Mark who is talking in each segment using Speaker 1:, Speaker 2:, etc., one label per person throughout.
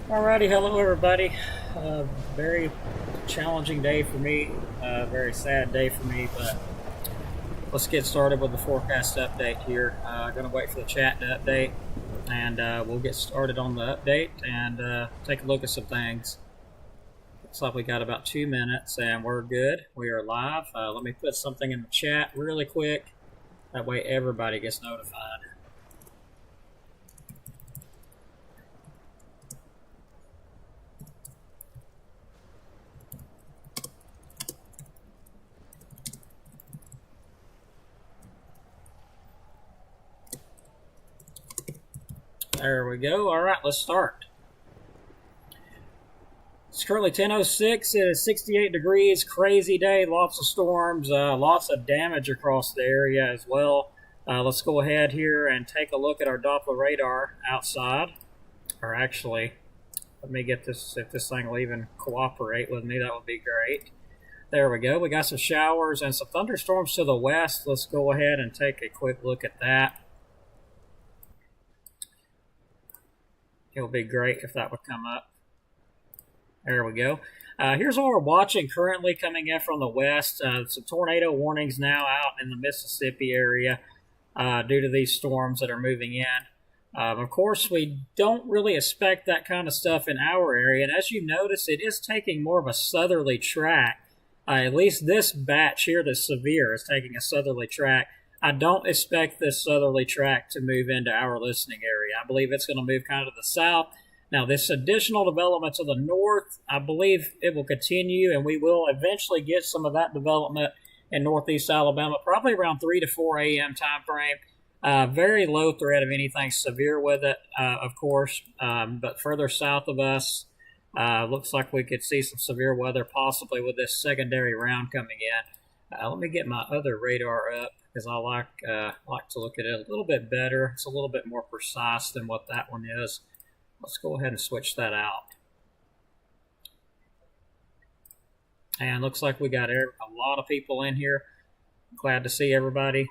Speaker 1: Alrighty, hello everybody. Very challenging day for me. Very sad day for me, but let's get started with the forecast update here. Going to wait for the chat to update, and we'll get started on the update and take a look at some things. Looks like we got about 2 minutes, and we're good. We are live. Let me put something in the chat really quick. That way everybody gets notified. There we go. All right, let's start. It's currently 10:06. It is 68 degrees. Crazy day. Lots of storms. Lots of damage across the area as well. Let's go ahead here and take a look at our Doppler radar outside. Or actually, let me get this. If this thing will even cooperate with me, that would be great. There we go. We got some showers and some thunderstorms to the west. Let's go ahead and take a quick look at that. It would be great if that would come up. There we go. Here's what we're watching currently coming in from the west. Some tornado warnings now out in the Mississippi area due to these storms that are moving in. Of course, we don't really expect that kind of stuff in our area. And as you notice, it is taking more of a southerly track. At least this batch here that's severe is taking a southerly track. I don't expect this southerly track to move into our listening area. I believe it's going to move kind of to the south. Now, this additional development to the north, I believe it will continue, and we will eventually get some of that development in northeast Alabama, probably around 3 to 4 a.m. time frame. Very low threat of anything severe with it, of course, but further south of us, looks like we could see some severe weather possibly with this secondary round coming in. Let me get my other radar up because I like to look at it a little bit better. It's a little bit more precise than what that one is. Let's go ahead and switch that out. And looks like we got a lot of people in here. Glad to see everybody.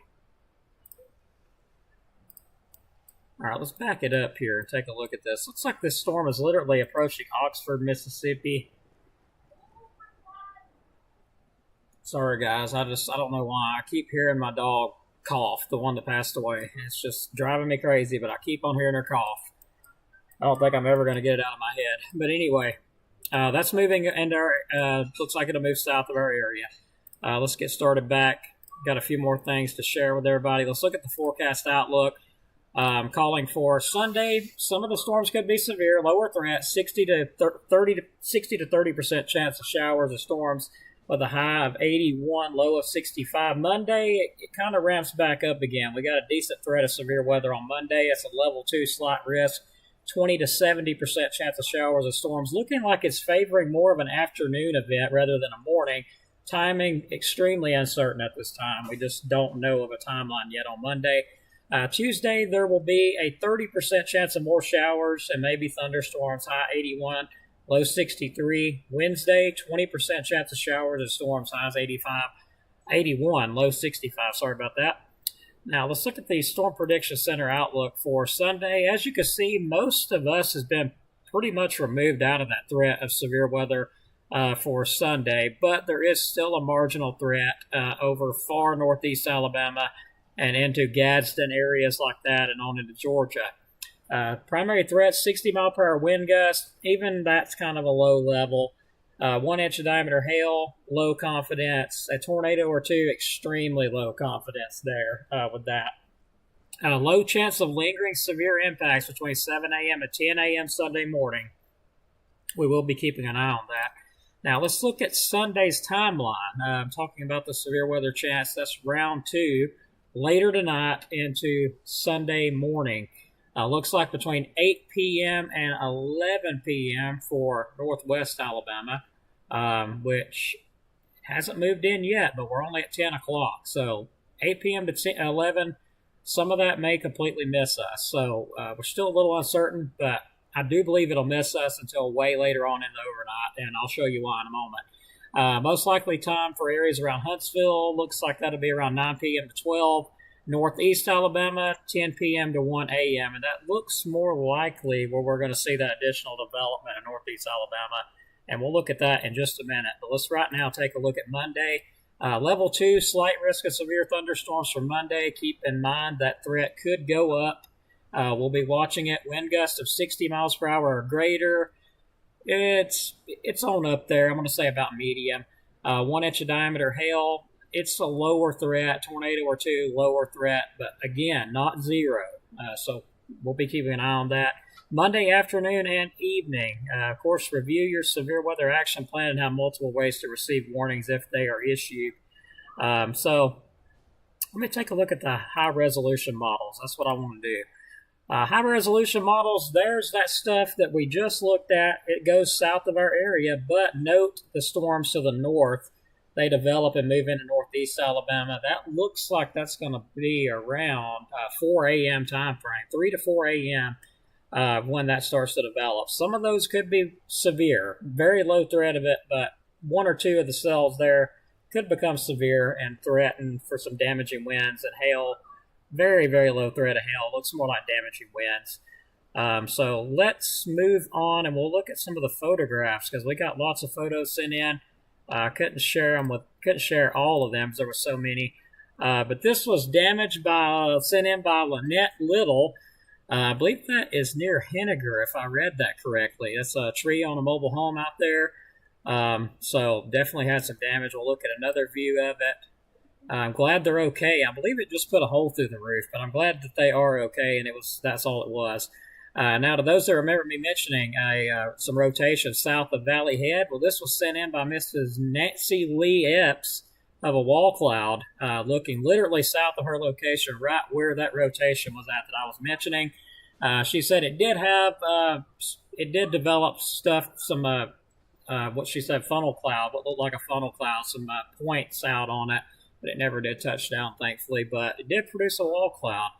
Speaker 1: All right, let's back it up here and take a look at this. Looks like this storm is literally approaching Oxford, Mississippi. Sorry, guys. I don't know why. I keep hearing my dog cough, the one that passed away. It's just driving me crazy, but I keep on hearing her cough. I don't think I'm ever going to get it out of my head. But anyway, that's moving into our, looks like it'll move south of our area. Let's get started back. Got a few more things to share with everybody. Let's look at the forecast outlook. Calling for Sunday. Some of the storms could be severe, lower threat, 60 to 30% chance of showers or storms with a high of 81, low of 65. Monday, it kind of ramps back up again. We got a decent threat of severe weather on Monday. It's a level 2 slight risk, 20 to 70% chance of showers or storms. Looking like it's favoring more of an afternoon event rather than a morning. Timing extremely uncertain at this time. We just don't know of a timeline yet on Monday. Tuesday, there will be a 30% chance of more showers and maybe thunderstorms, high 81, low 63. Wednesday, 20% chance of showers and storms, highs 85, 81, low 65. Sorry about that. Now, let's look at the Storm Prediction Center outlook for Sunday. As you can see, most of us has been pretty much removed out of that threat of severe weather for Sunday, but there is still a marginal threat over far northeast Alabama and into Gadsden areas like that and on into Georgia. Primary threat, 60-mile-per-hour wind gust. Even that's kind of a low level. 1 inch of diameter hail, low confidence. A tornado or two, extremely low confidence there with that. Low chance of lingering severe impacts between 7 a.m. and 10 a.m. Sunday morning. We will be keeping an eye on that. Now, let's look at Sunday's timeline. I'm talking about the severe weather chance. That's round 2. Later tonight into Sunday morning. Looks like between 8 p.m. and 11 p.m. for northwest Alabama, which hasn't moved in yet, but we're only at 10 o'clock. So 8 p.m. to 11, some of that may completely miss us. So we're still a little uncertain, but I do believe it'll miss us until way later on in the overnight, and I'll show you why in a moment. Most likely time for areas around Huntsville looks like that'll be around 9 p.m. to 12. Northeast Alabama, 10 p.m. to 1 a.m. And that looks more likely where we're going to see that additional development in Northeast Alabama. And we'll look at that in just a minute. But let's right now take a look at Monday. Level 2, slight risk of severe thunderstorms for Monday. Keep in mind that threat could go up. We'll be watching it. Wind gust of 60 miles per hour or greater. It's on up there. I'm going to say about medium. 1 inch of diameter hail. It's a lower threat, tornado or two, lower threat, but again, not zero. So we'll be keeping an eye on that. Monday afternoon and evening, of course, review your severe weather action plan and have multiple ways to receive warnings if they are issued. So let me take a look at the high resolution models. That's what I want to do. High resolution models, there's that stuff that we just looked at. It goes south of our area, but note the storms to the north. They develop and move into northeast Alabama. That looks like that's going to be around 4 a.m. time frame, 3 to 4 a.m. When that starts to develop. Some of those could be severe, very low threat of it, but one or two of the cells there could become severe and threaten for some damaging winds and hail. Very, very low threat of hail. Looks more like damaging winds. So let's move on and we'll look at some of the photographs because we got lots of photos sent in. Couldn't share all of them because there were so many. But this was sent in by Lynette Little. I believe that is near Henniger, if I read that correctly. That's a tree on a mobile home out there. So definitely had some damage. We'll look at another view of it. I'm glad they're okay. I believe it just put a hole through the roof, but I'm glad that they are okay, and that's all it was. Now, to those that remember me mentioning some rotation south of Valley Head, well, this was sent in by Mrs. Nancy Lee Epps of a wall cloud, looking literally south of her location, right where that rotation was at that I was mentioning. She said it did develop stuff, some, what she said, funnel cloud, what looked like a funnel cloud, some points out on it, but it never did touch down, thankfully, but it did produce a wall cloud.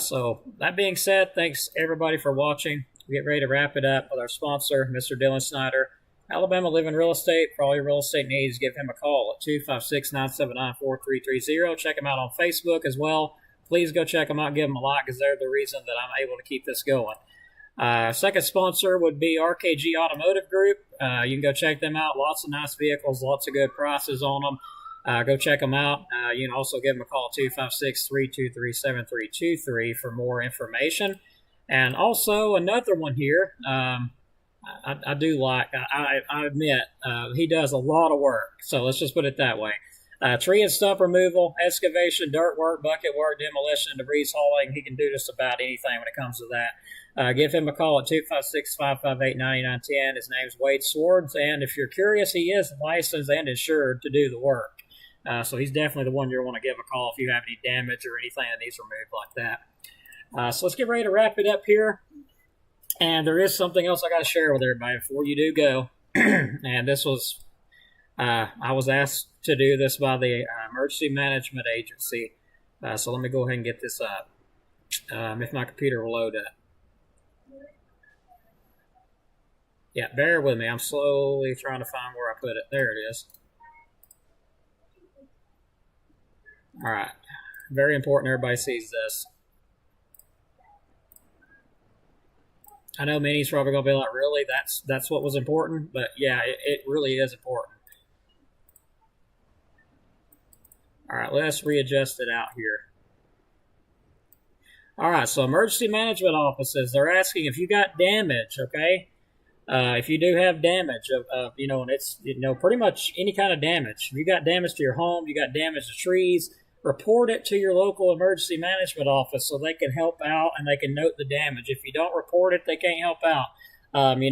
Speaker 1: So that being said, thanks everybody for watching. We get ready to wrap it up with our sponsor, Mr. Dylan Snyder, Alabama Living Real Estate. For all your real estate needs, give him a call at 256-979-4330. Check him out on Facebook as well. Please go check them out, give them a like, because they're the reason that I'm able to keep this going. Second sponsor would be RKG Automotive Group. You can go check them out. Lots of nice vehicles, lots of good prices on them. Go check them out. You can also give them a call, 256-323-7323 for more information. And also another one here, I do like, I admit, he does a lot of work. So let's just put it that way. Tree and stump removal, excavation, dirt work, bucket work, demolition, debris hauling. He can do just about anything when it comes to that. Give him a call at 256-558-9910. His name's Wade Swords. And if you're curious, he is licensed and insured to do the work. So he's definitely the one you'll want to give a call if you have any damage or anything that needs removed like that. So let's get ready to wrap it up here. And there is something else I got to share with everybody before you do go. And this was, I was asked to do this by the Emergency Management Agency. So let me go ahead and get this up. If my computer will load up. Yeah, bear with me. I'm slowly trying to find where I put it. There it is. All right. Very important everybody sees this. I know many's probably going to be like, really? That's what was important? But yeah, it really is important. All right, let's readjust it out here. All right, so emergency management offices, they're asking if you got damage, okay? If you do have damage, and it's, pretty much any kind of damage. If you got damage to your home, you got damage to trees, report it to your local emergency management office so they can help out and they can note the damage. If you don't report it, they can't help out. And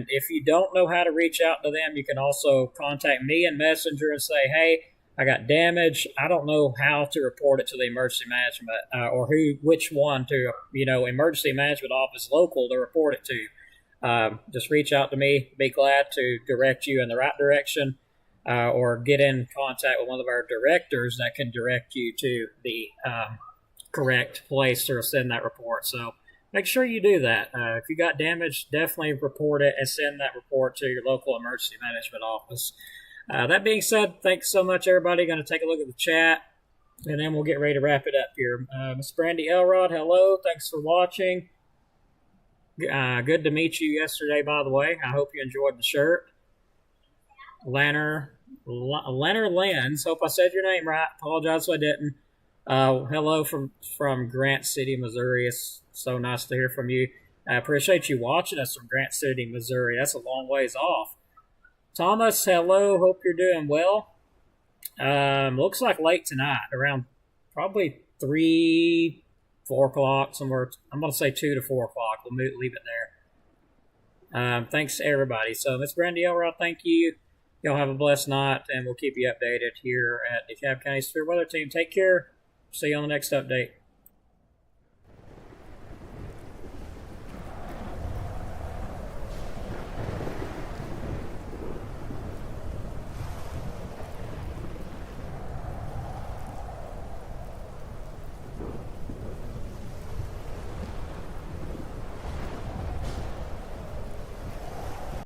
Speaker 1: if you don't know how to reach out to them, you can also contact me in Messenger and say, hey, I got damage. I don't know how to report it to the emergency management or which one to, emergency management office local to report it to. Just reach out to me. Be glad to direct you in the right direction. Or get in contact with one of our directors that can direct you to the correct place to send that report. So make sure you do that. If you got damage, definitely report it and send that report to your local emergency management office. That being said, thanks so much, everybody. Going to take a look at the chat. and then we'll get ready to wrap it up here. Miss Brandy Elrod, hello. Thanks for watching. Good to meet you yesterday, by the way. I hope you enjoyed the shirt. Leonard Lenz. Hope I said your name right. Apologize if I didn't. Hello from Grant City, Missouri. It's so nice to hear from you. I appreciate you watching us from Grant City, Missouri. That's a long ways off. Thomas, hello. Hope you're doing well. Looks like late tonight, around probably 3, 4 o'clock, somewhere. I'm going to say 2 to 4 o'clock. We'll leave it there. Thanks, everybody. So, Miss Brandy Elrod, thank you. Y'all have a blessed night, and we'll keep you updated here at DeKalb County Severe Weather Team. Take care. See you on the next update.